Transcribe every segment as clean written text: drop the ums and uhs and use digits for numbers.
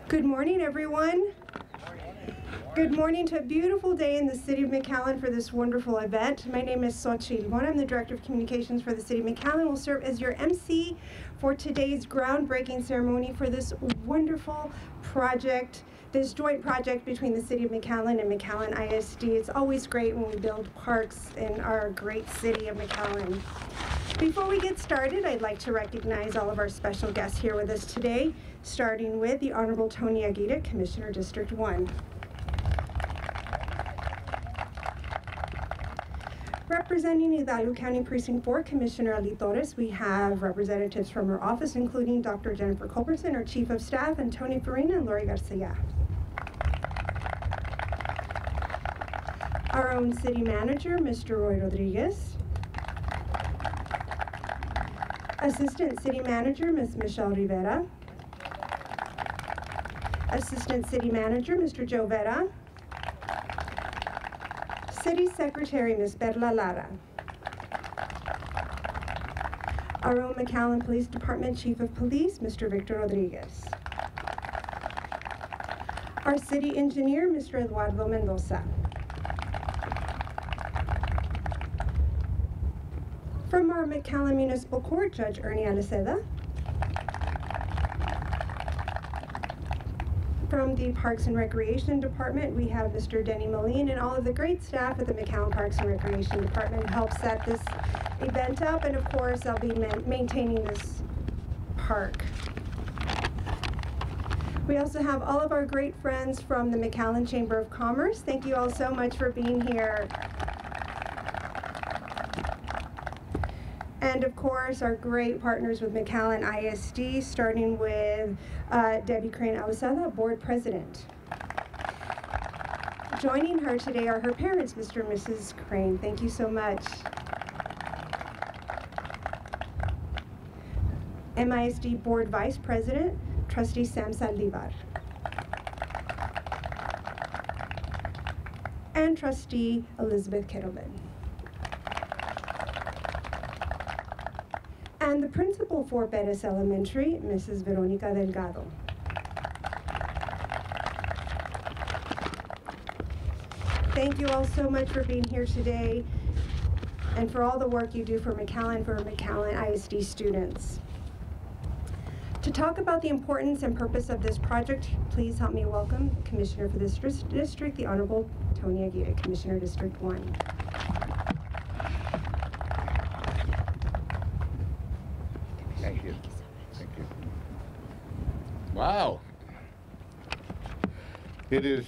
Good morning, everyone. Good morning to a beautiful day in the City of McAllen for this wonderful event. My name is Xochitl. I'm the Director of Communications for the City of McAllen. Will serve as your MC for today's groundbreaking ceremony for this wonderful project, this joint project between the City of McAllen and McAllen ISD. It's always great when we build parks in our great city of McAllen. Before we get started, I'd like to recognize all of our special guests here with us today, starting with the Honorable Tony Aguirre, Commissioner District 1. Representing Hidalgo County Precinct 4, Commissioner Ali Torres, we have representatives from her office, including Dr. Jennifer Culberson, our Chief of Staff, and Tony Farina and Lori Garcia. Our own City Manager, Mr. Roy Rodriguez. Assistant City Manager, Ms. Michelle Rivera. Assistant City Manager, Mr. Joe Vera. City Secretary, Ms. Perla Lara. Our own McAllen Police Department Chief of Police, Mr. Victor Rodriguez. Our City Engineer, Mr. Eduardo Mendoza. From our McAllen Municipal Court, Judge Ernie Aliceda. From the Parks and Recreation Department, we have Mr. Denny Moline and all of the great staff at the McAllen Parks and Recreation Department who help set this event up, and of course, I'll be maintaining this park. We also have all of our great friends from the McAllen Chamber of Commerce. Thank you all so much for being here. And of course, our great partners with McAllen ISD, starting with Debbie Crane Alisada, Board President. Joining her today are her parents, Mr. and Mrs. Crane. Thank you so much. MISD Board Vice President, Trustee Sam Saldivar. And Trustee Elizabeth Kettleman. And the principal for Perez Elementary, Mrs. Veronica Delgado. Thank you all so much for being here today and for all the work you do for McAllen ISD students. To talk about the importance and purpose of this project, please help me welcome Commissioner for this district, the Honorable Tony Aguirre, Commissioner District 1. Wow. It is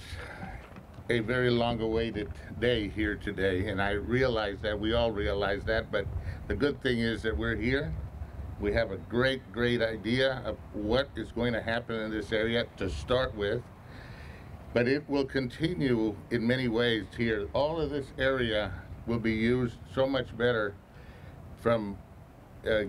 a very long-awaited day here today, and I realize that, we all realize that, but the good thing is that we're here. We have a great idea of what is going to happen in this area to start with, but it will continue in many ways here. All of this area will be used so much better, from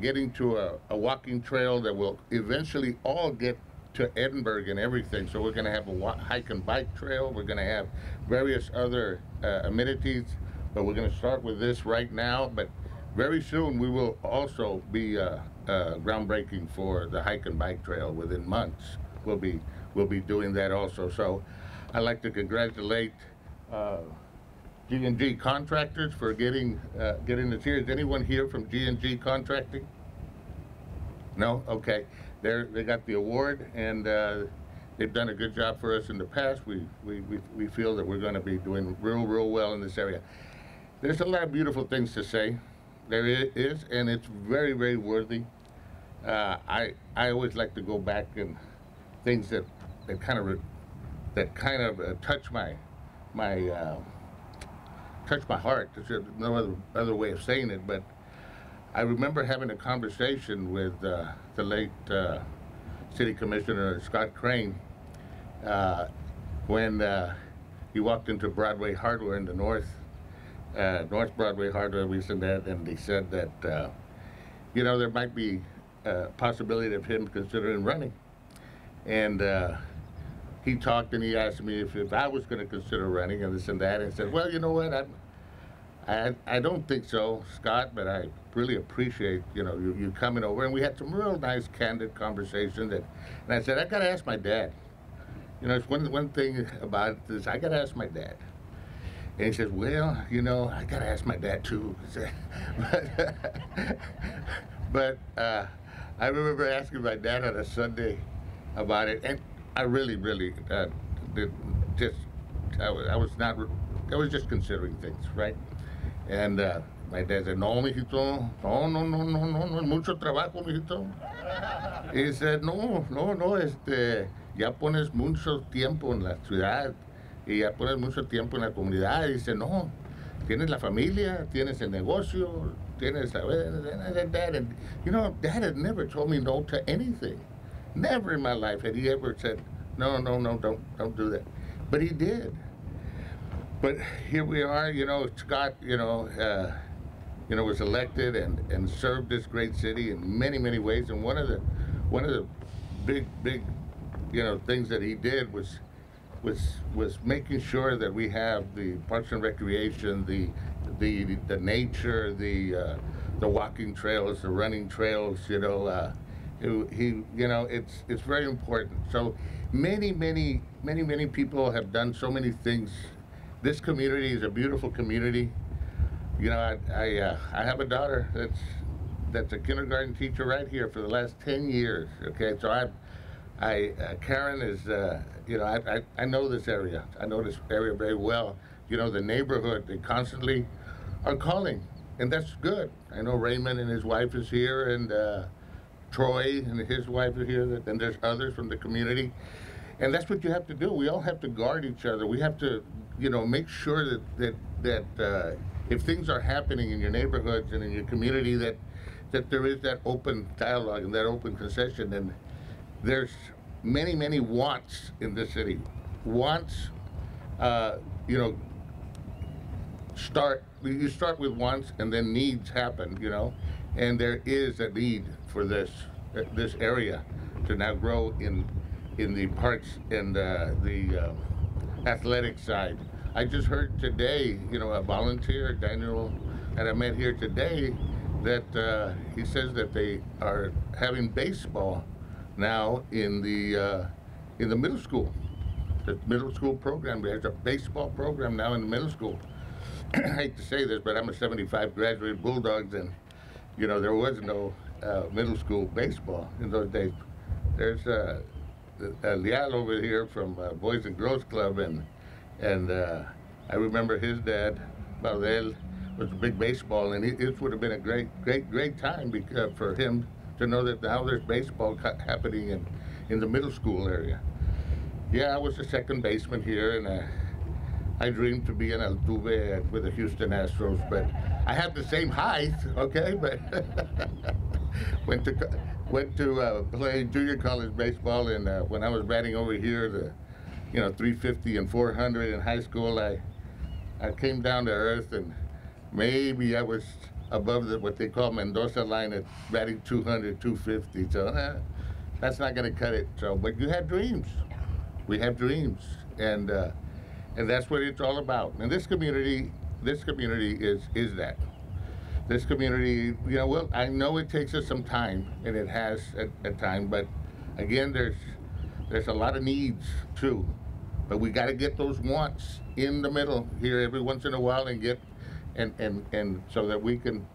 getting to a walking trail that will eventually all get to Edinburgh and everything. So we're going to have a hike and bike trail. We're going to have various other amenities, but we're going to start with this right now. But very soon we will also be groundbreaking for the hike and bike trail. Within months we'll be doing that also. So I'd like to congratulate G&G Contractors for getting this here. Is anyone here from G&G Contracting? No? Okay. They got the award, and they've done a good job for us in the past. We feel that we're going to be doing real well in this area. There's a lot of beautiful things to say. There is, and it's very worthy. I always like to go back and things that kind of touch my heart. There's no other way of saying it, but I remember having a conversation with the late City Commissioner Scott Crane when he walked into Broadway Hardware in the North Broadway Hardware, we said that, and he said that you know, there might be a possibility of him considering running. And he talked and he asked me if I was going to consider running and this and that, and I said, well, you know what, I don't think so, Scott, but I really appreciate, you know, you coming over. And we had some real nice, candid conversations. And I said, I got to ask my dad. You know, it's one thing about this. I got to ask my dad. And he says, well, you know, I got to ask my dad too. but I remember asking my dad on a Sunday about it, and I really I was just considering things, right? And my dad said, no, mijito, no, mucho trabajo, mijito. He said, no, ya pones mucho tiempo en la ciudad y ya pones mucho tiempo en la comunidad. Y dice, no, tienes la familia, tienes el negocio, tienes, Dad. And, you know, Dad had never told me no to anything. Never in my life had he ever said, no, don't do that. But he did. But here we are, you know, Scott, was elected and served this great city in many ways. And one of the big, things that he did was making sure that we have the Parks and Recreation, the nature, the walking trails, the running trails. It's very important. So many people have done so many things. This community is a beautiful community. You know, I have a daughter that's a kindergarten teacher right here for the last 10 years. Okay, so Karen is, I know this area. I know this area very well. You know, the neighborhood, they constantly are calling, and that's good. I know Raymond and his wife is here, and Troy and his wife are here, and there's others from the community. And that's what you have to do. We all have to guard each other. We have to, make sure that if things are happening in your neighborhoods and in your community, that there is that open dialogue and that open concession. And there's many wants in this city. Wants, you start with wants, and then needs happen, and there is a need for this area to now grow in the parks and the athletic side. I just heard today, a volunteer, Daniel, that I met here today, that he says that they are having baseball now in the middle school. The middle school program. There's a baseball program now in the middle school. I hate to say this, but I'm a 75 graduate Bulldogs, and there was no middle school baseball in those days. There's Lial over here from Boys and Girls Club, and I remember his dad, Baudel, was a big baseball, and it would have been a great time for him to know that now there's baseball happening in the middle school area. Yeah, I was a second baseman here, and I dreamed to be an Altuve with the Houston Astros, but I have the same height, okay, but went to play junior college baseball, and when I was batting over here, the 350 and 400 in high school, I came down to earth, and maybe I was above what they call Mendoza line at batting 200, 250. So that's not going to cut it. So, but you have dreams. We have dreams, and that's what it's all about. And this community is that. This community, well, I know it takes us some time, and it has at time, but again, there's a lot of needs too. But we got to get those wants in the middle here every once in a while, and get and so that we can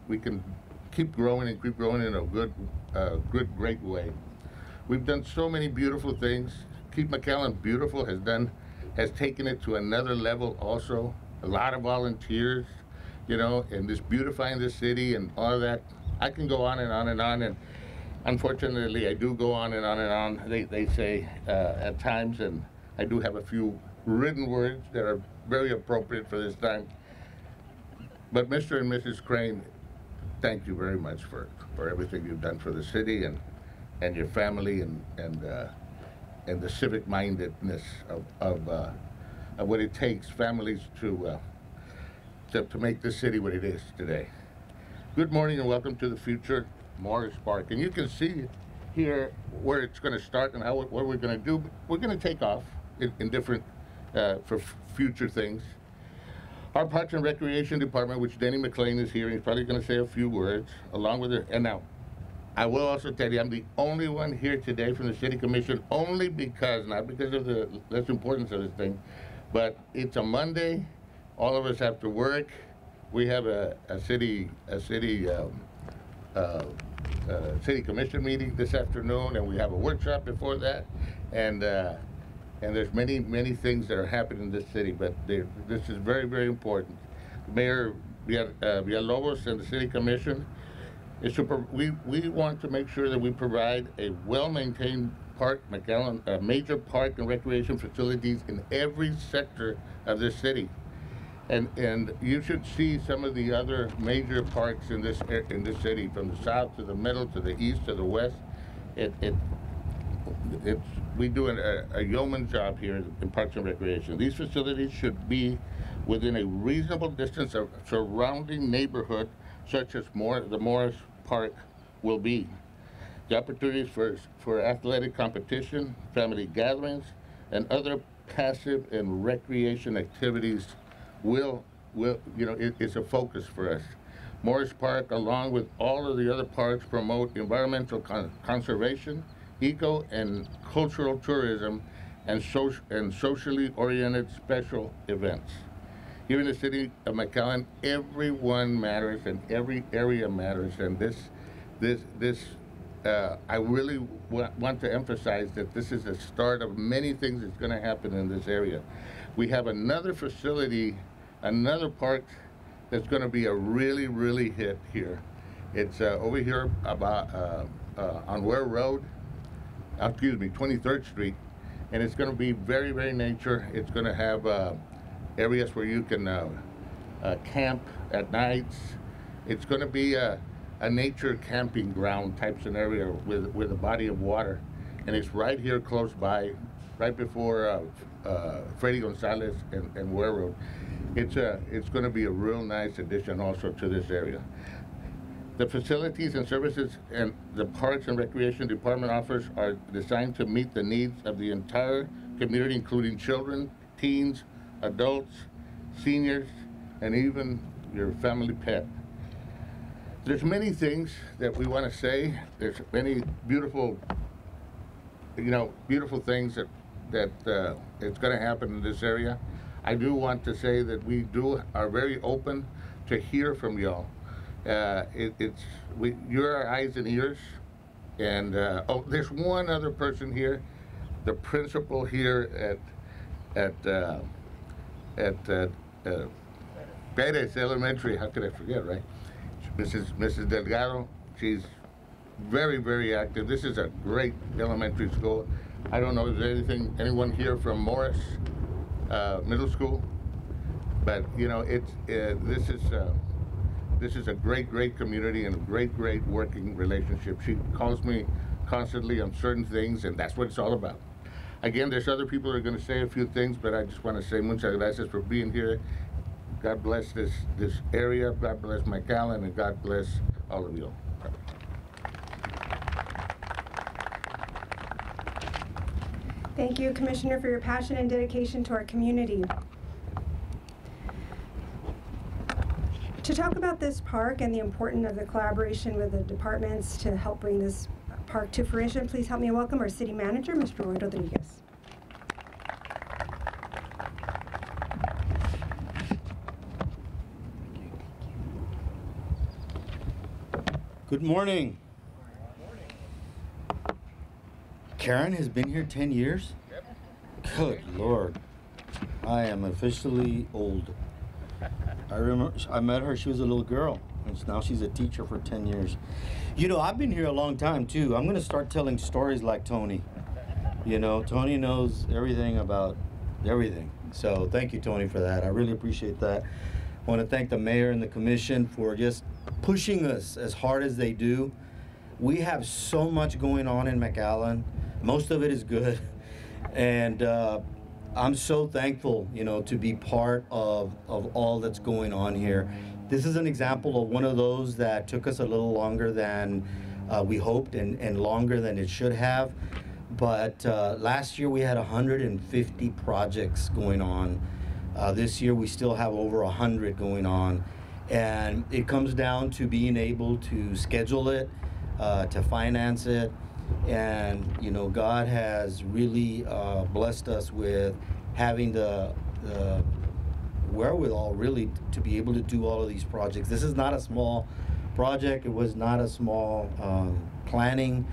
keep growing in a great way. We've done so many beautiful things. Keep McAllen Beautiful has taken it to another level also. A lot of volunteers, and just beautifying the city and all of that. I can go on and on and on, and unfortunately I do go on and on and on, they say at times, and I do have a few written words that are very appropriate for this time. But Mr. and Mrs. Crane, thank you very much for everything you've done for the city and your family and the civic mindedness of what it takes families to make this city what it is today. Good morning and welcome to the future Morris Park. And you can see here where it's going to start and what we're going to do. We're going to take off in different for future things. Our Parks and Recreation Department, which Denny McLean is here, he's probably going to say a few words along with her. And now, I will also tell you, I'm the only one here today from the City Commission, only because, not because of the less importance of this thing, but it's a Monday. All of us have to work. We have a city commission meeting this afternoon, and we have a workshop before that, and there's many things that are happening in this city, but this is very, very important. Mayor Villalobos and the City Commission, we want to make sure that we provide a well-maintained park, McAllen, major park and recreation facilities in every sector of this city. And you should see some of the other major parks in this city, from the south to the middle to the east to the west. We do a yeoman job here in Parks and Recreation. These facilities should be within a reasonable distance of surrounding neighborhood, such as the Morris Park will be. The opportunities for athletic competition, family gatherings, and other passive and recreation activities it's a focus for us. Morris Park, along with all of the other parks, promote environmental conservation, eco and cultural tourism, and socially oriented special events. Here in the City of McAllen, everyone matters and every area matters, and I really want to emphasize that this is the start of many things that's going to happen in this area. We have another facility, another park that's going to be a really, really hit here. It's over here about on Ware Road, 23rd Street, and it's going to be very, very nature. It's going to have areas where you can camp at nights. It's going to be a nature camping ground type scenario with a body of water, and it's right here close by, right before Freddy Gonzalez and Ware Road. It's going to be a real nice addition also to this area. The facilities and services and the Parks and Recreation Department offers are designed to meet the needs of the entire community, including children, teens, adults, seniors, and even your family pet. There's many things that we want to say. There's many beautiful things that it's going to happen in this area. I do want to say that we are very open to hear from y'all. You're our eyes and ears. And there's one other person here, the principal here at Perez Elementary. How could I forget, right? Mrs. Delgado. She's very, very active. This is a great elementary school. I don't know if there's anyone here from Morris Middle School, but this is a great community and a great working relationship. She calls me constantly on certain things, and that's what it's all about. Again, there's other people that are going to say a few things, but I just want to say muchas gracias for being here. God bless this area, God bless McAllen, and God bless all of you. Thank you, Commissioner, for your passion and dedication to our community. To talk about this park and the importance of the collaboration with the departments to help bring this park to fruition, please help me welcome our City Manager, Mr. Roy Rodriguez. Good morning. Karen has been here 10 years? Yep. Good Lord. I am officially old. I remember I met her, she was a little girl, and now she's a teacher for 10 years. You know, I've been here a long time too. I'm going to start telling stories like Tony. You know, Tony knows everything about everything. So thank you, Tony, for that. I really appreciate that. I want to thank the mayor and the commission for just pushing us as hard as they do. We have so much going on in McAllen. Most of it is good. And I'm so thankful, you know, to be part of all that's going on here. This is an example of one of those that took us a little longer than we hoped and longer than it should have. But last year we had 150 projects going on. This year we still have over 100 going on. And it comes down to being able to schedule it, to finance it. And, you know, God has really blessed us with having the wherewithal really to be able to do all of these projects. This is not a small project. It was not a small planning.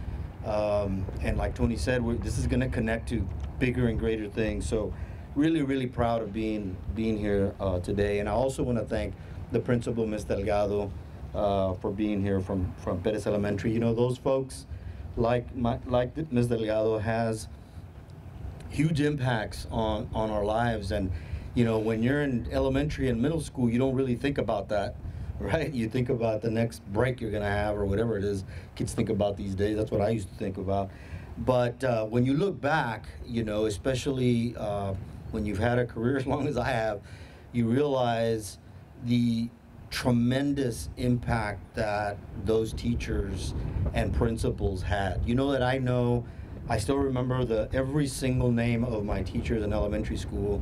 And like Tony said, this is going to connect to bigger and greater things. So really, really proud of being here today. And I also want to thank the principal, Ms. Delgado, for being here from Perez Elementary. You know, those folks, like Ms. Delgado, has huge impacts on our lives. And, you know, when you're in elementary and middle school, you don't really think about that, right? You think about the next break you're going to have or whatever it is kids think about these days. That's what I used to think about. But when you look back, you know, especially when you've had a career as long as I have, you realize the tremendous impact that those teachers and principals had. You know that I still remember every single name of my teachers in elementary school,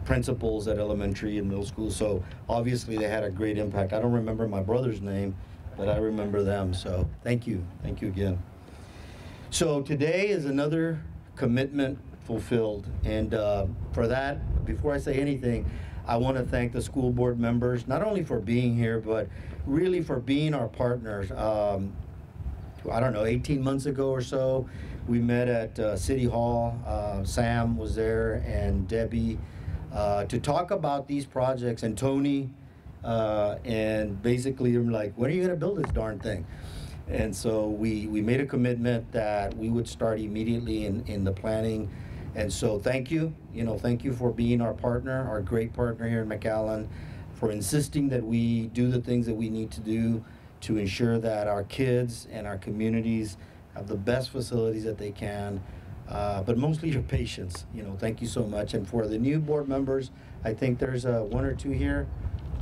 principals at elementary and middle school. So obviously they had a great impact. I don't remember my brother's name, but I remember them. So thank you again. So today is another commitment fulfilled. And for that, before I say anything, I want to thank the school board members, not only for being here, but really for being our partners. I don't know, 18 months ago or so, we met at City Hall. Sam was there and Debbie to talk about these projects, and Tony, and basically I'm like, when are you going to build this darn thing? And so we made a commitment that we would start immediately in the planning. And so thank you, thank you for being our partner, our great partner here in McAllen, for insisting that we do the things that we need to do to ensure that our kids and our communities have the best facilities that they can, but mostly your patience. Thank you so much. And for the new board members, I think there's one or two here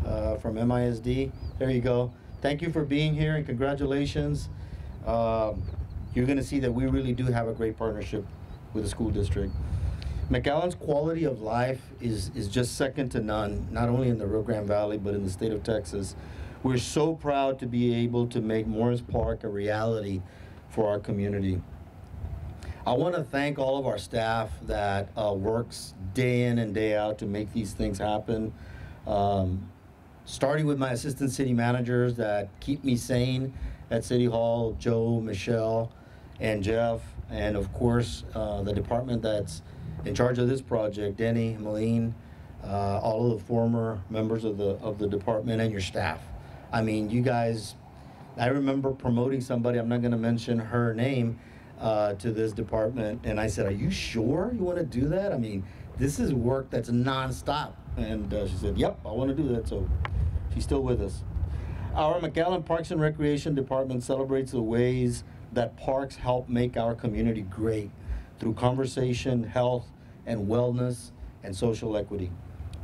from MISD. There you go. Thank you for being here and congratulations. You're gonna see that we really do have a great partnership with the school district. McAllen's quality of life is just second to none, not only in the Rio Grande Valley, but in the state of Texas. We're so proud to be able to make Morris Park a reality for our community. I want to thank all of our staff that works day in and day out to make these things happen. Starting with my assistant city managers that keep me sane at City Hall, Joe, Michelle, and Jeff, and of course the department that's in charge of this project, Denny, Malene, all of the former members of the department, and your staff. I mean, you guys, I remember promoting somebody, I'm not going to mention her name, to this department, and I said, are you sure you want to do that? I mean, this is work that's nonstop. And she said, yep, I want to do that. So she's still with us. Our McAllen Parks and Recreation Department celebrates the ways that parks help make our community great through conversation, health, and wellness, and social equity.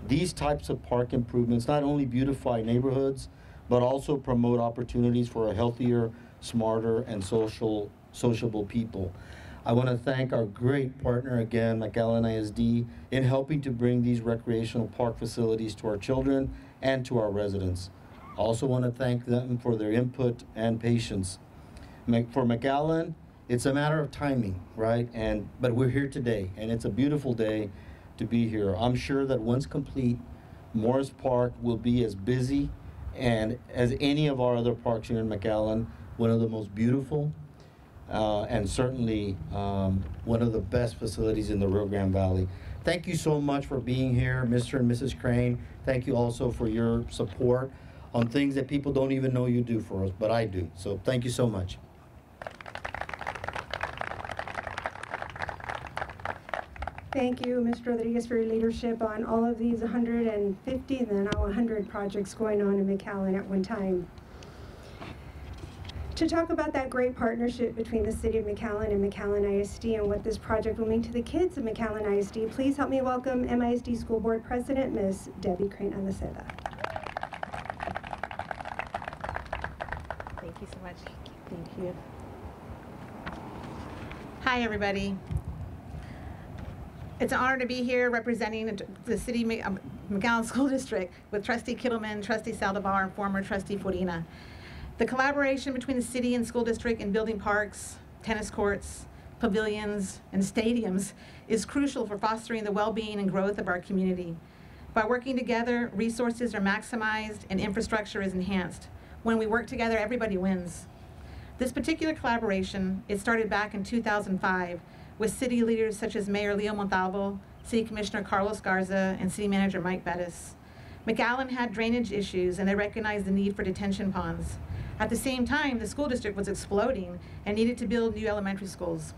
These types of park improvements not only beautify neighborhoods, but also promote opportunities for a healthier, smarter, and sociable people. I want to thank our great partner again, McAllen ISD, in helping to bring these recreational park facilities to our children and to our residents. I also want to thank them for their input and patience. For McAllen, it's a matter of timing, right? But we're here today, and it's a beautiful day to be here. I'm sure that once complete, Morris Park will be as busy and as any of our other parks here in McAllen, one of the most beautiful, and certainly one of the best facilities in the Rio Grande Valley. Thank you so much for being here, Mr. and Mrs. Crane. Thank you also for your support on things that people don't even know you do for us, but I do. So thank you so much. Thank you, Mr. Rodriguez, for your leadership on all of these 150 and then now 100 projects going on in McAllen at one time. To talk about that great partnership between the City of McAllen and McAllen ISD and what this project will mean to the kids of McAllen ISD, please help me welcome MISD School Board President, Ms. Debbie Crane-Andaceda. Thank you so much. Thank you. Hi, everybody. It's an honor to be here representing the City McAllen School District with Trustee Kittleman, Trustee Saldivar, and former Trustee Forina. The collaboration between the city and school district in building parks, tennis courts, pavilions, and stadiums is crucial for fostering the well-being and growth of our community. By working together, resources are maximized and infrastructure is enhanced. When we work together, everybody wins. This particular collaboration, it started back in 2005 with city leaders such as Mayor Leo Montalvo, City Commissioner Carlos Garza, and City Manager Mike Bettis. McAllen had drainage issues and they recognized the need for detention ponds. At the same time, the school district was exploding and needed to build new elementary schools.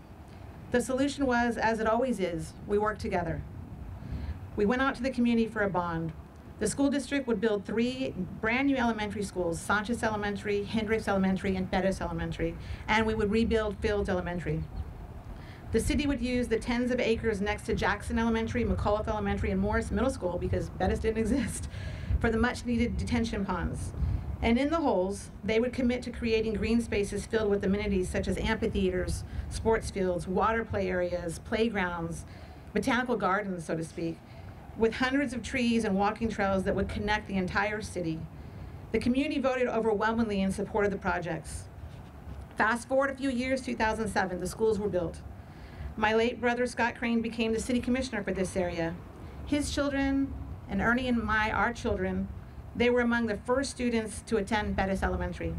The solution was, as it always is, we worked together. We went out to the community for a bond. The school district would build 3 brand new elementary schools, Sanchez Elementary, Hendricks Elementary, and Perez Elementary, and we would rebuild Fields Elementary. The city would use the tens of acres next to Jackson Elementary, McAuliffe Elementary, and Morris Middle School, because Bettis didn't exist, for the much needed detention ponds. And in the holes, they would commit to creating green spaces filled with amenities such as amphitheaters, sports fields, water play areas, playgrounds, botanical gardens, so to speak, with hundreds of trees and walking trails that would connect the entire city. The community voted overwhelmingly in support of the projects. Fast forward a few years, 2007, the schools were built. My late brother, Scott Crane, became the city commissioner for this area. His children, and Ernie and our children, they were among the first students to attend Perez Elementary.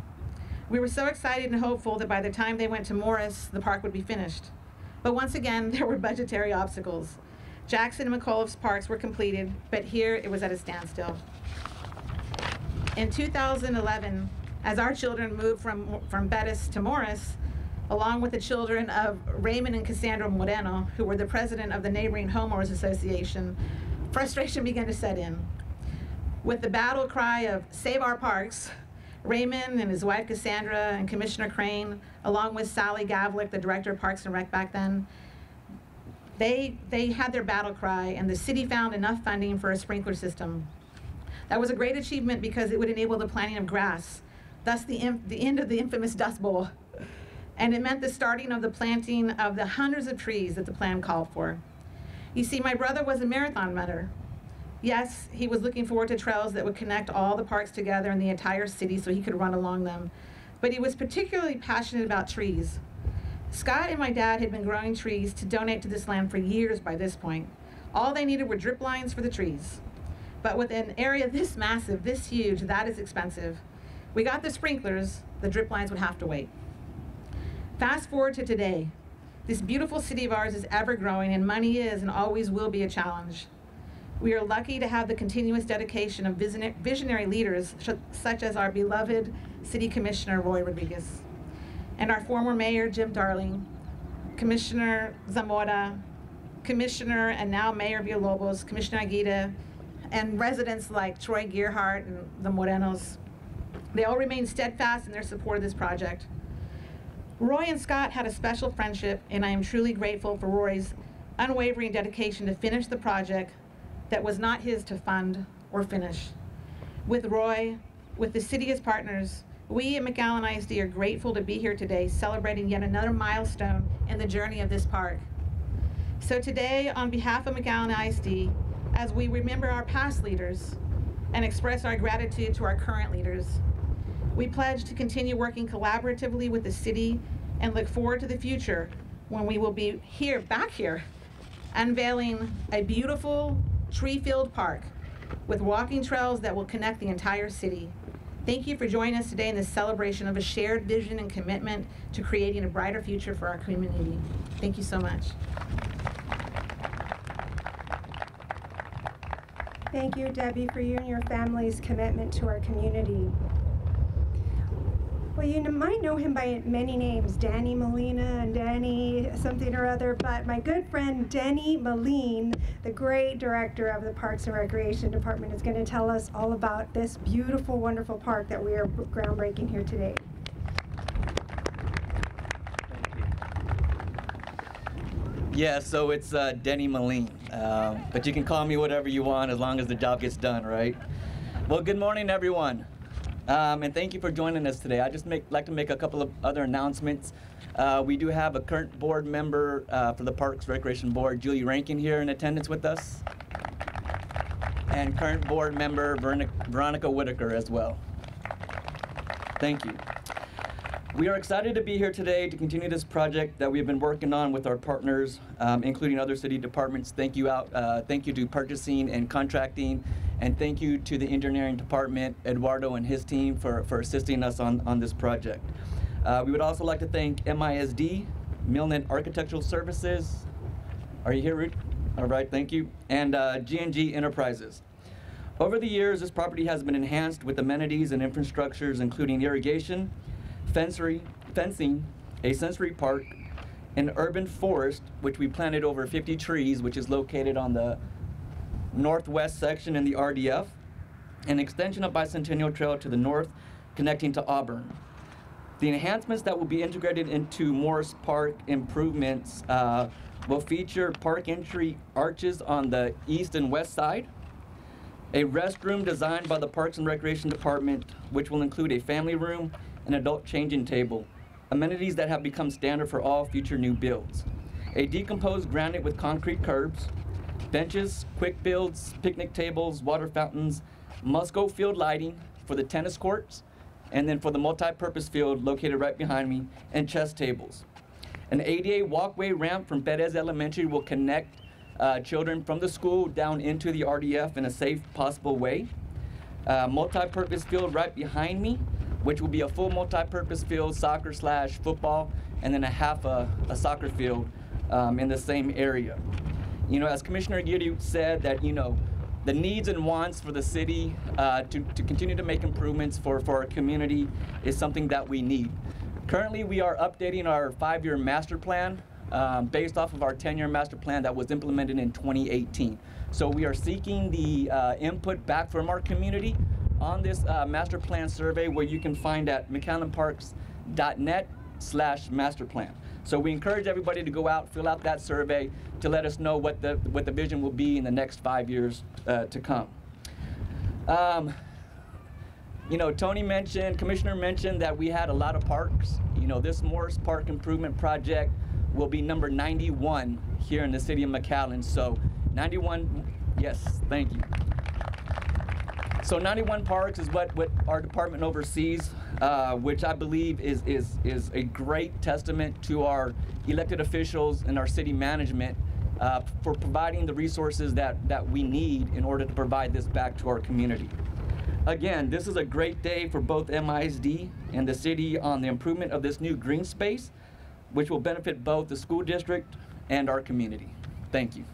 We were so excited and hopeful that by the time they went to Morris, the park would be finished. But once again, there were budgetary obstacles. Jackson and McAuliffe's parks were completed, but here it was at a standstill. In 2011, as our children moved from Bettis to Morris, along with the children of Raymond and Cassandra Moreno, who were the president of the neighboring homeowners association, frustration began to set in. With the battle cry of "Save our parks," Raymond and his wife Cassandra and Commissioner Crane, along with Sally Gavlik, the director of Parks and Rec back then, they had their battle cry, and the city found enough funding for a sprinkler system. That was a great achievement because it would enable the planting of grass, thus the end of the infamous Dust Bowl. And it meant the starting of the planting of the hundreds of trees that the plan called for. You see, my brother was a marathon runner. Yes, he was looking forward to trails that would connect all the parks together in the entire city so he could run along them. But he was particularly passionate about trees. Scott and my dad had been growing trees to donate to this land for years by this point. All they needed were drip lines for the trees. But with an area this massive, this huge, that is expensive. We got the sprinklers, the drip lines would have to wait. Fast forward to today. This beautiful city of ours is ever growing, and money is and always will be a challenge. We are lucky to have the continuous dedication of visionary leaders such as our beloved City Commissioner Roy Rodriguez, and our former Mayor Jim Darling, Commissioner Zamora, Commissioner and now Mayor Villalobos, Commissioner Aguirre, and residents like Troy Gearhart and the Morenos. They all remain steadfast in their support of this project. Roy and Scott had a special friendship, and I am truly grateful for Roy's unwavering dedication to finish the project that was not his to fund or finish. With Roy, with the city as partners, we at McAllen ISD are grateful to be here today celebrating yet another milestone in the journey of this park. So today, on behalf of McAllen ISD, as we remember our past leaders and express our gratitude to our current leaders, we pledge to continue working collaboratively with the city and look forward to the future when we will be back here, unveiling a beautiful tree-filled park with walking trails that will connect the entire city. Thank you for joining us today in this celebration of a shared vision and commitment to creating a brighter future for our community. Thank you so much. Thank you, Debbie, for you and your family's commitment to our community. Well, you might know him by many names, Danny Molina and Danny something or other, but my good friend Denny Moline, the great director of the Parks and Recreation Department, is going to tell us all about this beautiful, wonderful park that we are groundbreaking here today. Yeah, so it's Denny Moline, but you can call me whatever you want as long as the job gets done, right? Well, good morning, everyone. And thank you for joining us today. I just like to make a couple of other announcements. We do have a current board member for the Parks Recreation Board, Julie Rankin, here in attendance with us, and current board member Veronica Whitaker as well. Thank you. We are excited to be here today to continue this project that we've been working on with our partners, including other city departments. Thank you to purchasing and contracting, and thank you to the engineering department, Eduardo and his team for assisting us on this project. We would also like to thank MISD, Milnet Architectural Services. Are you here, Ruth? All right, thank you. And G&G Enterprises. Over the years, this property has been enhanced with amenities and infrastructures, including irrigation, fencing, a sensory park, an urban forest, which we planted over 50 trees, which is located on the northwest section in the RDF, an extension of Bicentennial Trail to the north, connecting to Auburn. The enhancements that will be integrated into Morris Park improvements will feature park entry arches on the east and west side, a restroom designed by the Parks and Recreation Department, which will include a family room, an adult changing table, amenities that have become standard for all future new builds, a decomposed granite with concrete curbs, benches, quick builds, picnic tables, water fountains, Musco field lighting for the tennis courts, and then for the multi-purpose field located right behind me, and chess tables. An ADA walkway ramp from Perez Elementary will connect children from the school down into the RDF in a safe possible way. Multi-purpose field right behind me, which will be a full multi-purpose field, soccer/football, and then a soccer field in the same area. You know, as Commissioner Aguirre said, that, you know, the needs and wants for the city to continue to make improvements for our community is something that we need. Currently, we are updating our 5-year master plan based off of our 10-year master plan that was implemented in 2018. So we are seeking the input back from our community on this master plan survey, where you can find at mcallenparks.net/masterplan. So we encourage everybody to go out, fill out that survey to let us know what the vision will be in the next 5 years to come. You know, Commissioner mentioned that we had a lot of parks. You know, this Morris Park Improvement Project will be number 91 here in the city of McAllen. So 91, yes, thank you. So 91 parks is what our department oversees, which I believe is a great testament to our elected officials and our city management for providing the resources that we need in order to provide this back to our community. Again, this is a great day for both MISD and the city on the improvement of this new green space, which will benefit both the school district and our community. Thank you.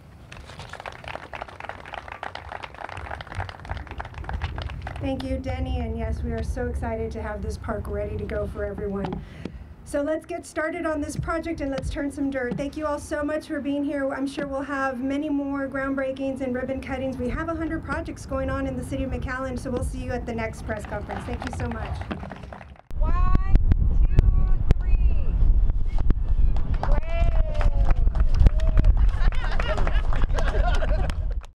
Thank you, Denny, and yes, we are so excited to have this park ready to go for everyone. So let's get started on this project and let's turn some dirt. Thank you all so much for being here. I'm sure we'll have many more groundbreakings and ribbon cuttings. We have 100 projects going on in the city of McAllen, so we'll see you at the next press conference. Thank you so much.